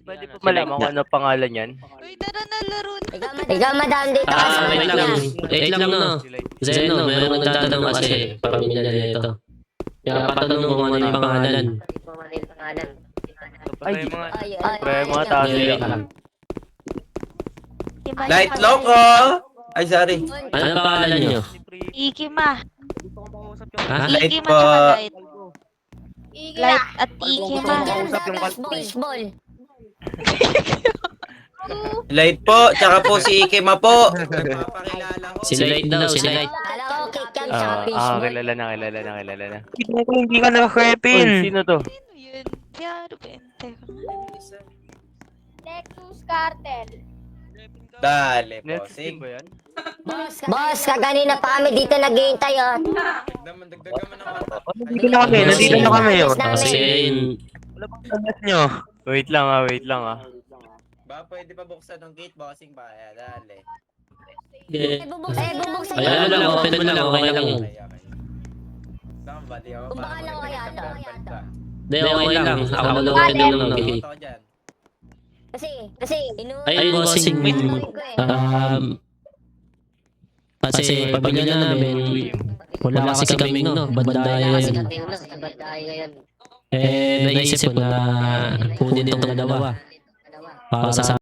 Pwede po malaman kung ano pangalan yan? Uy, tara na, laro na. Ikaw madam dito ka sa Wait lang. niya. Wait lang, no. Zeno, mayroong nagtatanong kasi pamilya nito. Kaya patanong kung ano yung pangalan. Ay, Ay, mga tao nila. Light Loco! Ay, sorry. Ano pangalan nyo? Ikima. Ha? Light Ikima po. tsaka light. Light at Ikima. Baseball. Light po, tsaka po si Ikema po. Nagpapakilala ko. Si Light daw, si Light. Kala ko kick sa baseball. Kilala na. Hindi ka Uy, nakakepin. sino to? Sino yun? Kaya Ruben. Teka nga. Nexus Cartel. Dale po, Next sig. ba yan? Boss, kaganina pa kami dito naghihintay oh. Dagdagan mo naman. Nandito na kami, nandito na kami. Oh. Kasi yun, Wala bang tagas nyo? Wait lang ah. Ba, pwede pa buksan ng gate, bossing ba? Ayan, dale. Bubuksan. Ayan lang, open mo lang, okay lang yun. Tama ba? Di ako Kung baka lang kaya to. Hindi, okay lang. Ako na lang open yung ng gate. Ito dyan. Kasi, Ayun, bossing. Kasi pamilya namin, wala kasi kaming bandayan. Naisip ko na kunin itong dalawa para sa